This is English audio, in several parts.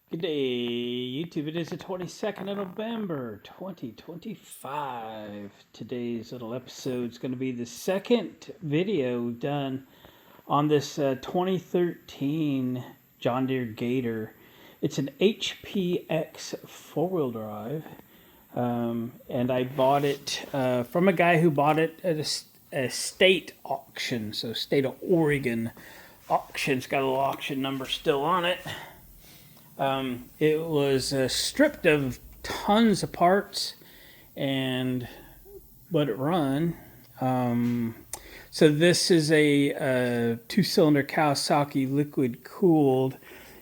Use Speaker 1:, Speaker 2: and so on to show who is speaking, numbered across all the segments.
Speaker 1: Good day, YouTube. It is the 22nd of November, 2025. Today's little episode is going to be the second video done on this 2013 John Deere Gator. It's an HPX four-wheel drive, and I bought it from a guy who bought it at a state auction, so state of Oregon auction. It's got a little auction number still on it. It was stripped of tons of parts and let it run. So this is a two-cylinder Kawasaki liquid cooled.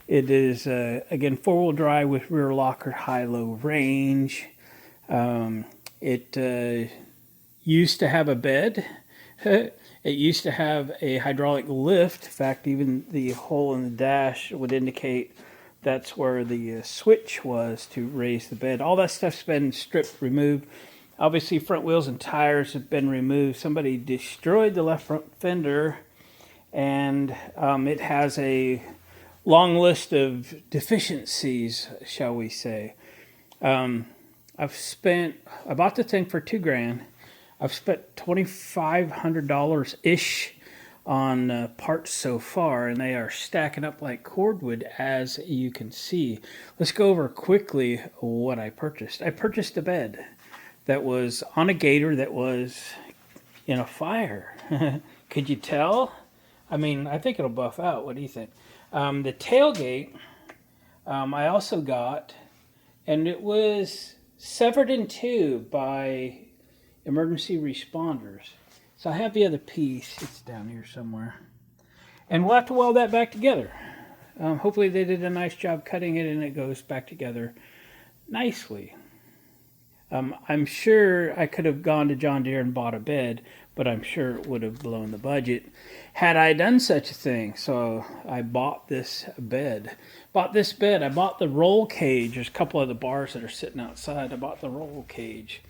Speaker 1: It is again four-wheel drive with rear locker, high-low range. It used to have a bed. It used to have a hydraulic lift. In fact, even the hole in the dash would indicate that's where the switch was to raise the bed. All that stuff's been stripped, removed. Obviously, front wheels and tires have been removed. Somebody destroyed the left front fender, and it has a long list of deficiencies, shall we say. I bought the thing for $2,000. I've spent $2,500-ish on parts so far, and they are stacking up like cordwood, as you can see. Let's go over quickly what I purchased. I purchased a bed that was on a Gator that was in a fire. Could you tell? I mean, I think it'll buff out. What do you think? The tailgate I also got, and it was severed in two by emergency responders. So I have the other piece. It's down here somewhere. And we'll have to weld that back together. Hopefully they did a nice job cutting it and it goes back together nicely. I'm sure I could have gone to John Deere and bought a bed, but I'm sure it would have blown the budget had I done such a thing. So I bought this bed. I bought the roll cage. There's a couple of the bars that are sitting outside. I bought the roll cage.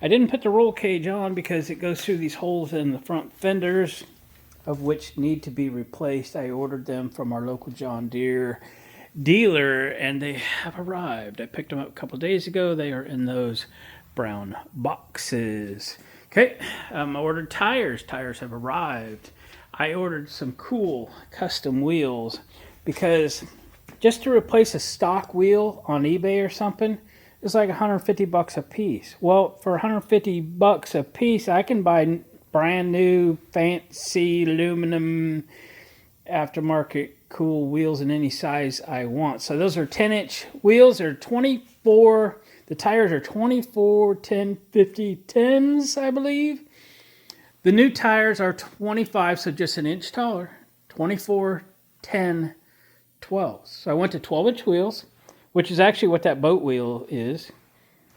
Speaker 1: I didn't put the roll cage on because it goes through these holes in the front fenders, of which need to be replaced. I ordered them from our local John Deere dealer, and they have arrived. I picked them up a couple days ago. They are in those brown boxes. Okay, I ordered tires. Tires have arrived. I ordered some cool custom wheels because just to replace a stock wheel on eBay or something, it's like $150 a piece. Well, for $150 a piece, I can buy brand new, fancy, aluminum, aftermarket, cool wheels in any size I want. So those are 10-inch wheels. They're 24. The tires are 24, 10, 50, 10s, I believe. The new tires are 25, so just an inch taller. 24, 10, 12. So I went to 12-inch wheels, which is actually what that boat wheel is.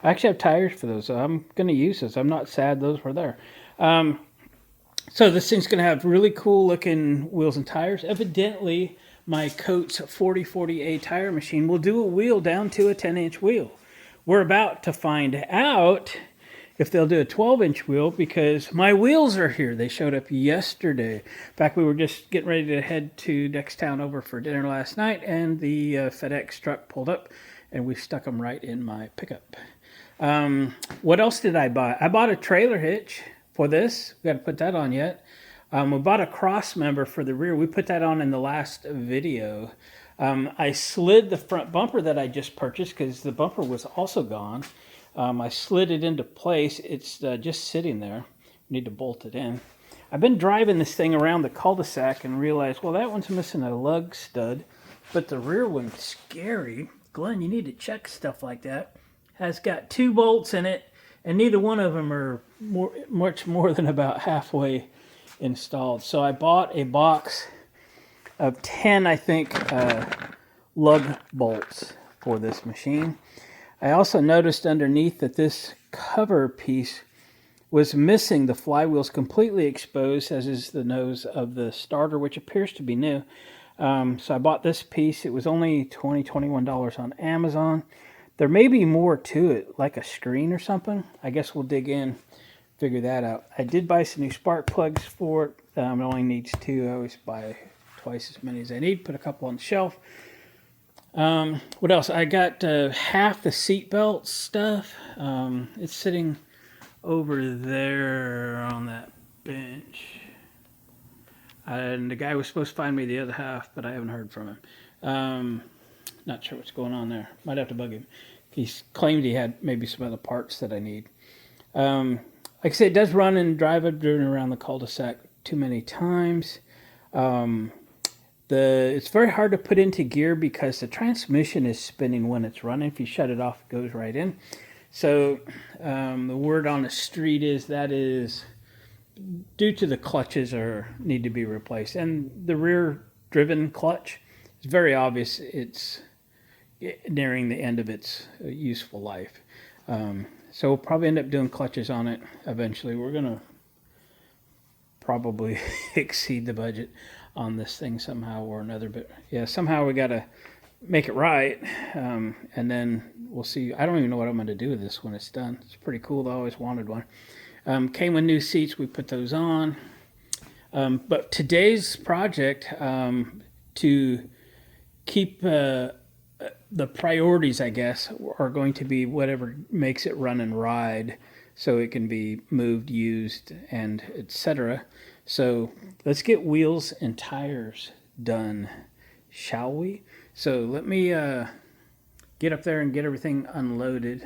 Speaker 1: I actually have tires for those, so I'm going to use those. I'm not sad those were there. So this thing's going to have really cool looking wheels and tires. Evidently, my Coates 4040A tire machine will do a wheel down to a 10-inch wheel. We're about to find out if they'll do a 12-inch wheel because my wheels are here. They showed up yesterday. In fact, we were just getting ready to head to next town over for dinner last night, and the FedEx truck pulled up, and we stuck them right in my pickup. What else did I buy? I bought a trailer hitch for this. We got to put that on yet. We bought a cross member for the rear. We put that on in the last video. I slid the front bumper that I just purchased because the bumper was also gone. I slid it into place. It's just sitting there. Need to bolt it in. I've been driving this thing around the cul-de-sac and realized, well, that one's missing a lug stud, but the rear one's scary. Glenn, you need to check stuff like that. Has got 2 bolts in it, and neither one of them are much more than about halfway installed. So I bought a box of 10, I think, lug bolts for this machine. I also noticed underneath that this cover piece was missing. The flywheel's completely exposed, as is the nose of the starter, which appears to be new. So I bought this piece. It was only $20, $21 on Amazon. There may be more to it, like a screen or something. I guess we'll dig in, figure that out. I did buy some new spark plugs for it. It only needs 2. I always buy twice as many as I need. Put a couple on the shelf. What else? I got half the seatbelt stuff. It's sitting over there on that bench. And the guy was supposed to find me the other half, but I haven't heard from him. Not sure what's going on there. Might have to bug him. He claimed he had maybe some other parts that I need. Like I said, it does run and drive. I've driven around the cul-de-sac too many times. It's very hard to put into gear because the transmission is spinning when it's running. If you shut it off, it goes right in. So the word on the street is that is due to the clutches need to be replaced. And the rear-driven clutch, it's very obvious it's nearing the end of its useful life. So we'll probably end up doing clutches on it eventually. We're going to probably exceed the budget on this thing somehow or another. But yeah, somehow we got to make it right. And then we'll see. I don't even know what I'm going to do with this when it's done. It's pretty cool. I always wanted one. Came with new seats. We put those on. But today's project, to keep the priorities, I guess, are going to be whatever makes it run and ride so it can be moved, used, and etc. So let's get wheels and tires done, shall we? So let me get up there and get everything unloaded.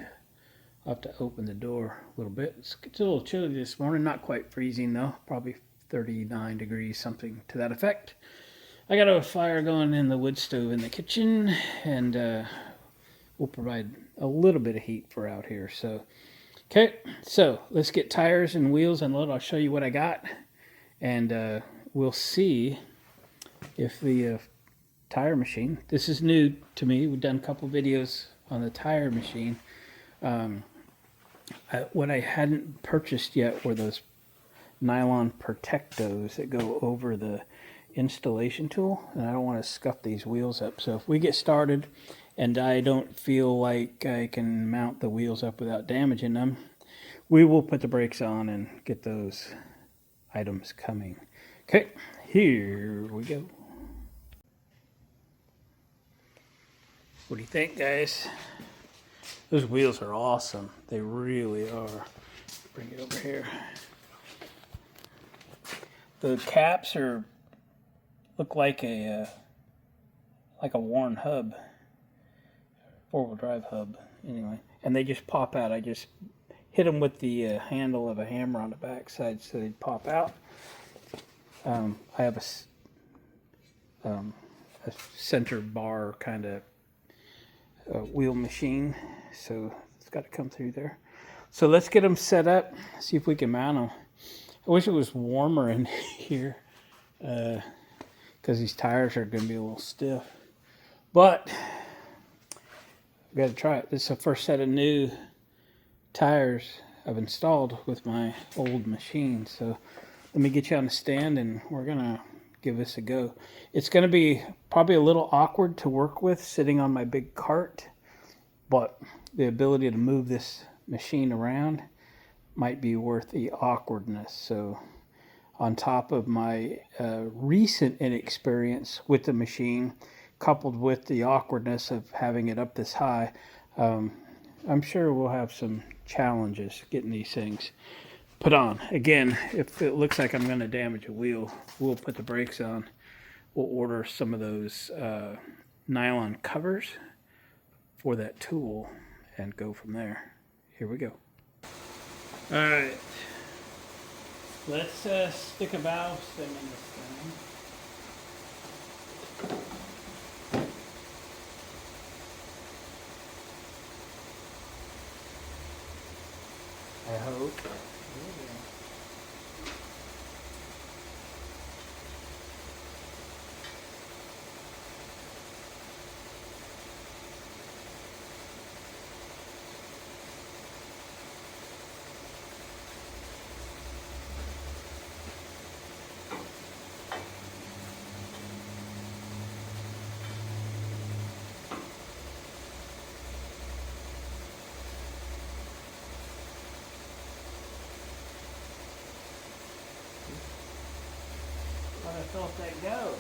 Speaker 1: I'll have to open the door a little bit. It's a little chilly this morning, not quite freezing though, probably 39 degrees, something to that effect. I got a fire going in the wood stove in the kitchen, and we'll provide a little bit of heat for out here. So, okay, so let's get tires and wheels unloaded. I'll show you what I got, and we'll see if the tire machine, this is new to me. We've done a couple videos on the tire machine. What I hadn't purchased yet were those nylon protectos that go over the installation tool, and I don't want to scuff these wheels up. So if we get started and I don't feel like I can mount the wheels up without damaging them, we will put the brakes on and get those items coming. Okay, here we go. What do you think, guys? Those wheels are awesome. They really are. Bring it over here. The caps look like a worn hub, four-wheel drive hub. Anyway, and they just pop out. I just hit them with the handle of a hammer on the back side so they'd pop out. I have a center bar kind of wheel machine, so it's got to come through there. So let's get them set up, see if we can mount them. I wish it was warmer in here because these tires are going to be a little stiff, but we got to try it. This is the first set of new tires I've installed with my old machine. So let me get you on the stand and we're going to give this a go. It's going to be probably a little awkward to work with sitting on my big cart, but the ability to move this machine around might be worth the awkwardness. So on top of my recent inexperience with the machine, coupled with the awkwardness of having it up this high, I'm sure we'll have some challenges getting these things put on. Again, if it looks like I'm going to damage a wheel, we'll put the brakes on. We'll order some of those nylon covers for that tool and go from there. Here we go. All right, let's stick a valve stem in this thing. I hope. I felt that go.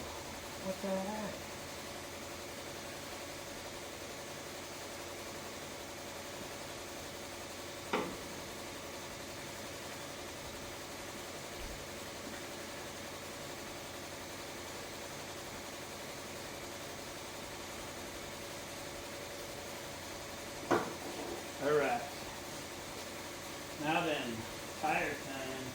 Speaker 1: What the heck? tire time.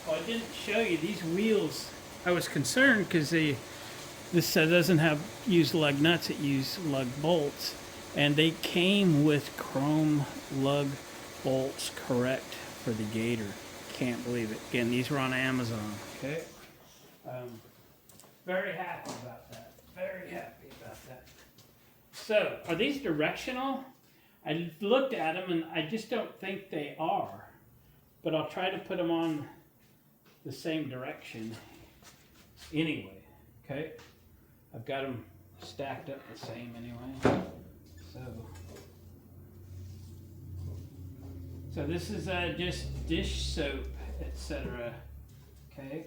Speaker 1: Well, I didn't show you these wheels. I was concerned because this doesn't use lug nuts, it uses lug bolts. And they came with chrome lug bolts correct for the Gator. Can't believe it. Again, these were on Amazon. Okay. Very happy about that. Very happy about that. So, are these directional? I looked at them and I just don't think they are. But I'll try to put them on the same direction anyway. Okay. I've got them stacked up the same anyway. So this is just dish soap, etc. Okay.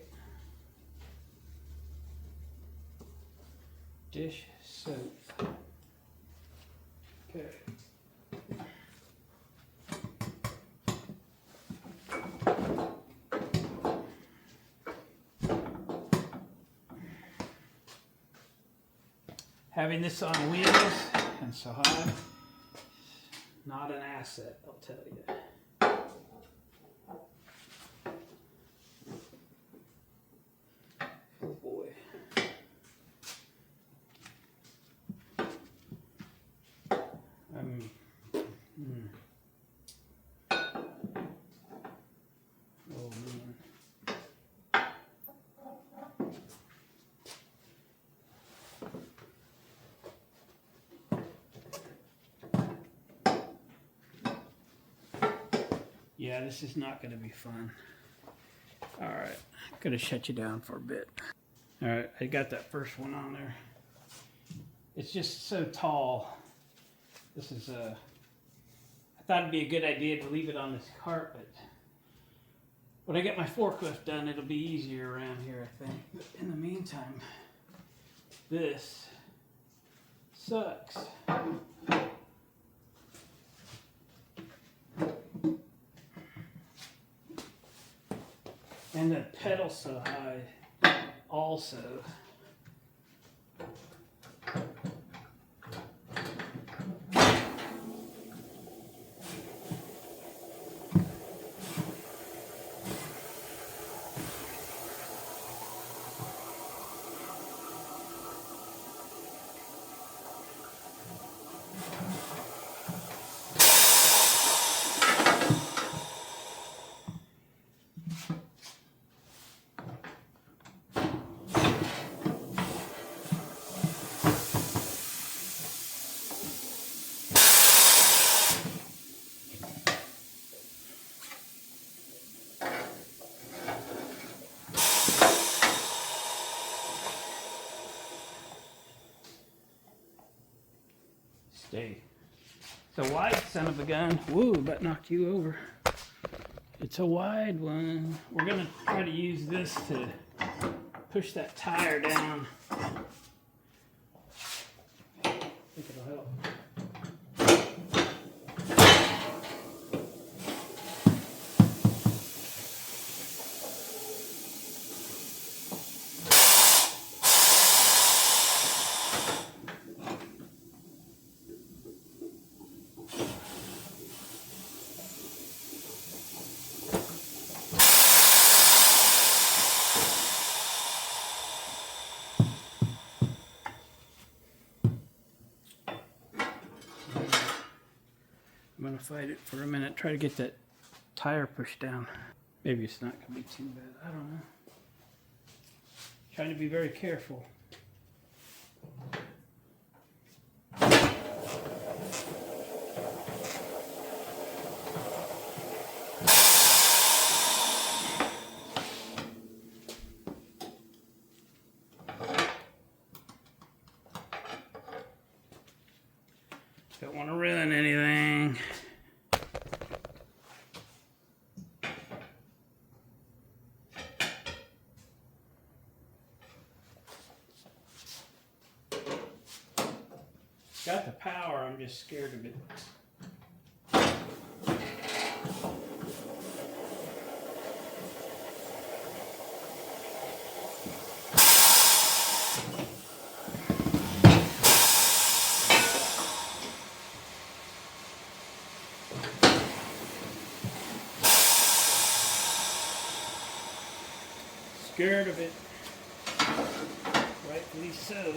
Speaker 1: Dish soap. Okay. Having this on wheels and so high, not an asset, I'll tell you. Oh boy. Oh man. Yeah, this is not going to be fun. All right, I'm going to shut you down for a bit. All right, I got that first one on there. It's just so tall. This is I thought it'd be a good idea to leave it on this cart, but when I get my forklift done, it'll be easier around here, I think. But in the meantime, this sucks. And the pedal so high also. Stay. It's a wide son of a gun. Woo, about knocked you over. It's a wide one. We're going to try to use this to push that tire down. I think it'll help. I'm going to fight it for a minute, try to get that tire pushed down. Maybe it's not going to be too bad, I don't know. Trying to be very careful. Don't want to ruin anything. Got the power, I'm just scared of it. scared of it. Rightfully so.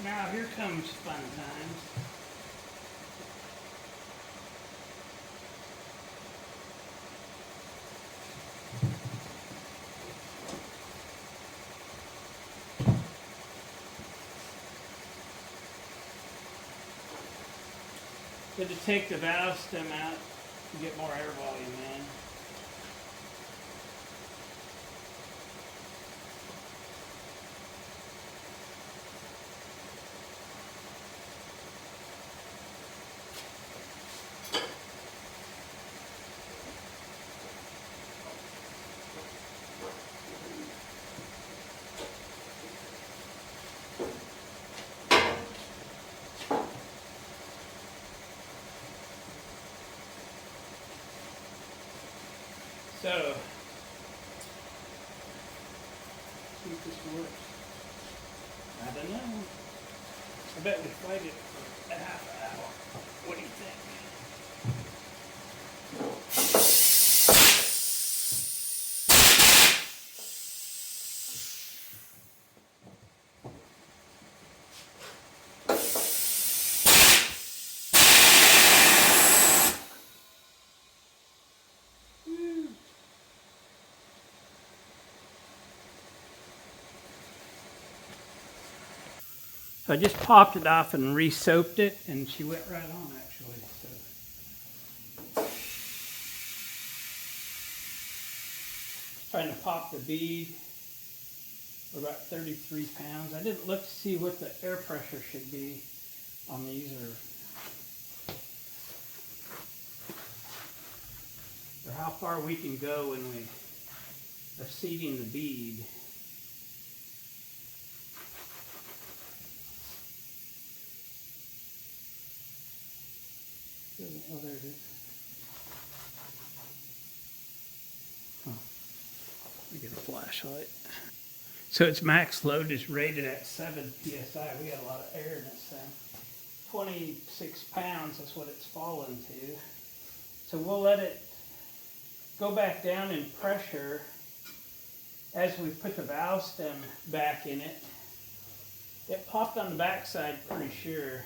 Speaker 1: Now here comes fun times. Good to take the valve stem out to get more air volume in. So, see if this works. I don't know. I bet we fight it for a half an hour. What do you think? So I just popped it off and re-soaped it, and she went right on actually. So, trying to pop the bead for about 33 pounds. I didn't look to see what the air pressure should be on these, or how far we can go when we are seating the bead. Oh, there it is. Huh. Let me get a flashlight. So its max load is rated at 7 psi. We got a lot of air in this thing. 26 pounds is what it's fallen to. So we'll let it go back down in pressure as we put the valve stem back in it. It popped on the backside, pretty sure.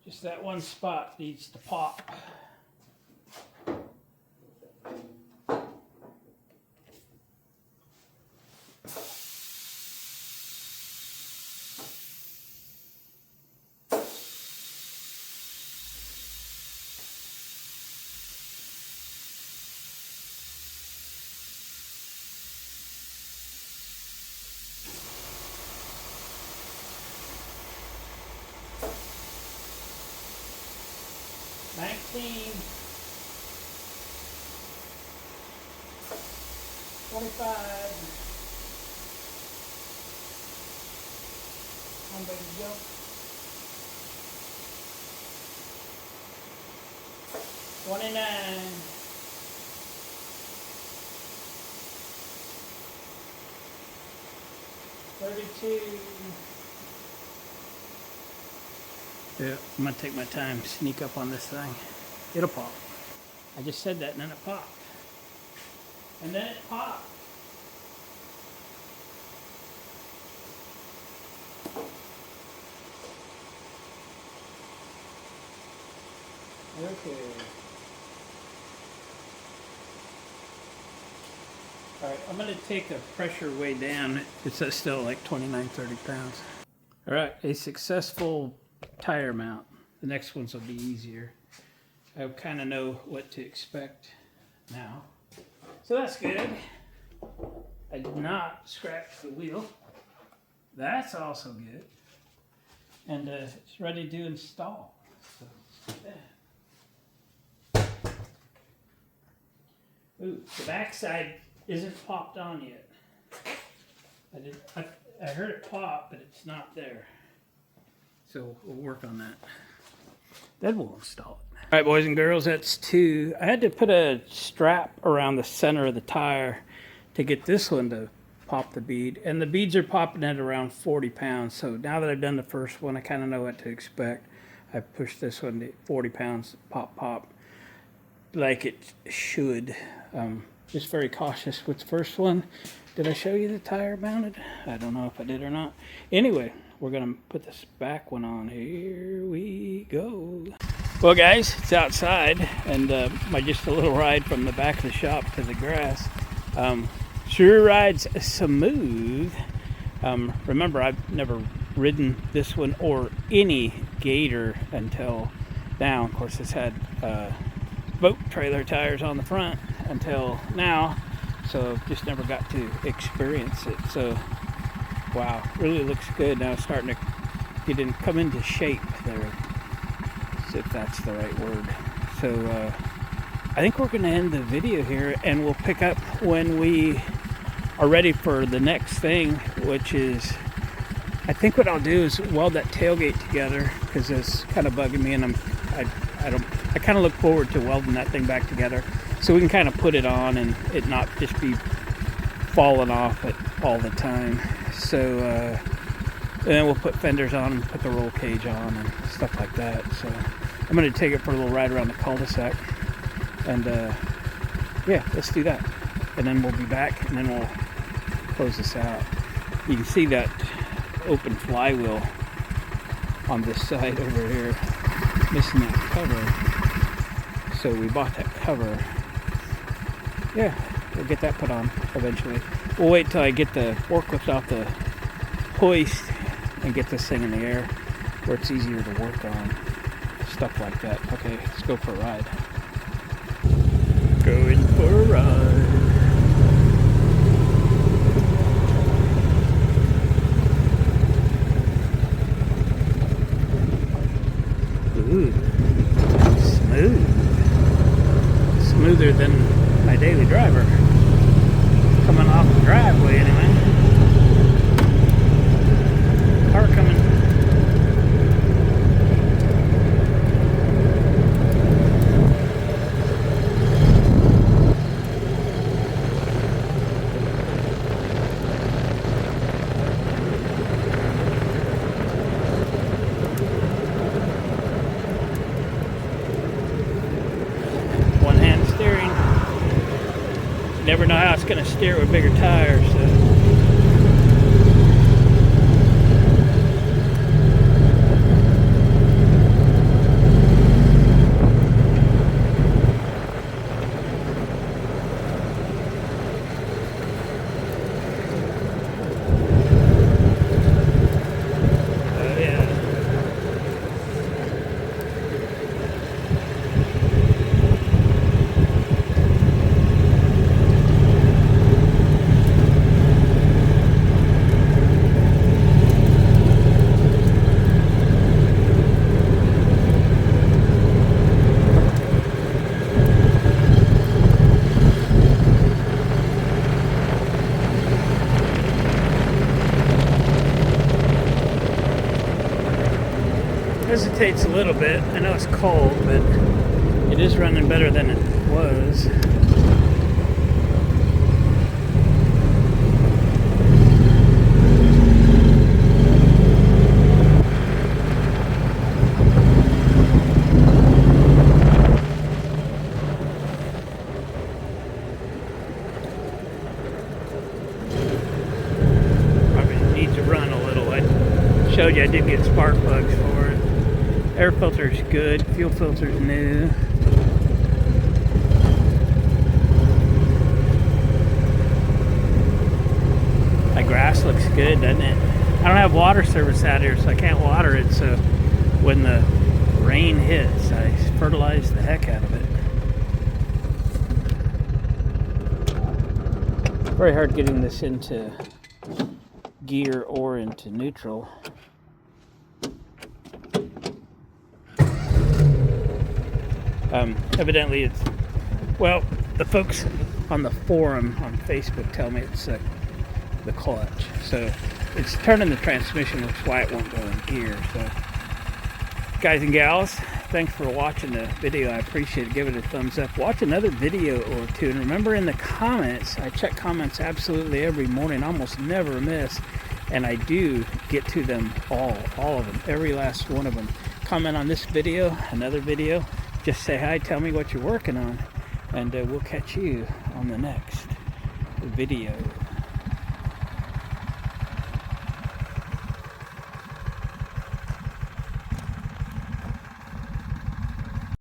Speaker 1: Just that one spot needs to pop. $19, $25. Come on, baby, jump. $29. $32. Yeah, I'm gonna take my time, sneak up on this thing. It'll pop. I just said that and then it popped. And then it popped. Okay. All right, I'm gonna take the pressure way down. It's still like 29, 30 pounds. All right, a successful tire mount. The next ones will be easier. I kind of know what to expect now. So that's good. I did not scratch the wheel. That's also good. And it's ready to install. So, yeah. Ooh, the backside isn't popped on yet. I heard it pop, but it's not there. So we'll work on that. Then we'll install it. All right, boys and girls, that's 2. I had to put a strap around the center of the tire to get this one to pop the bead. And the beads are popping at around 40 pounds. So now that I've done the first one, I kind of know what to expect. I pushed this one to 40 pounds, pop, pop, like it should. Just very cautious with the first one. Did I show you the tire mounted? I don't know if I did or not. Anyway, we're gonna put this back one on. Here we go. Well, guys, it's outside, and just a little ride from the back of the shop to the grass. Sure rides smooth. Remember, I've never ridden this one or any Gator until now. Of course, it's had boat trailer tires on the front until now, so just never got to experience it. So wow, really looks good now. It's starting to come into shape there, if that's the right word. So I think we're going to end the video here, and we'll pick up when we are ready for the next thing, which is, I think what I'll do is weld that tailgate together, because it's kind of bugging me, and I kind of look forward to welding that thing back together so we can kind of put it on and it not just be falling off it all the time. So and then we'll put fenders on and put the roll cage on and stuff like that. So I'm going to take it for a little ride around the cul-de-sac, and yeah, let's do that. And then we'll be back, and then we'll close this out. You can see that open flywheel on this side over here, missing that cover. So we bought that cover. Yeah, we'll get that put on eventually. We'll wait till I get the forklift off the hoist and get this thing in the air where it's easier to work on. Stuff like that. Okay, let's go for a ride. Going for a ride. Ooh, smooth. Smoother than my daily driver. Coming off the driveway anyway. Car coming. Never know how it's going to steer with bigger tires. So. Hesitates a little bit. I know it's cold, but it is running better than it was. Probably needs to run a little. I showed you I did get spark plugs for it. Air filter's good, fuel filter's new. good, doesn't it? I don't have water service out here, so I can't water it. So when the rain hits, I fertilize the heck out of it. Very hard getting this into gear or into neutral. Evidently it's, well, the folks on the forum on Facebook tell me it's the clutch. So it's turning the transmission, which is why it won't go in gear. So guys and gals, thanks for watching the video. I appreciate it. Give it a thumbs up. Watch another video or two. And remember, in the comments, I check comments absolutely every morning. Almost never miss. And I do get to them all of them, every last one of them. Comment on this video, another video. Just say hi, tell me what you're working on. And we'll catch you on the next video.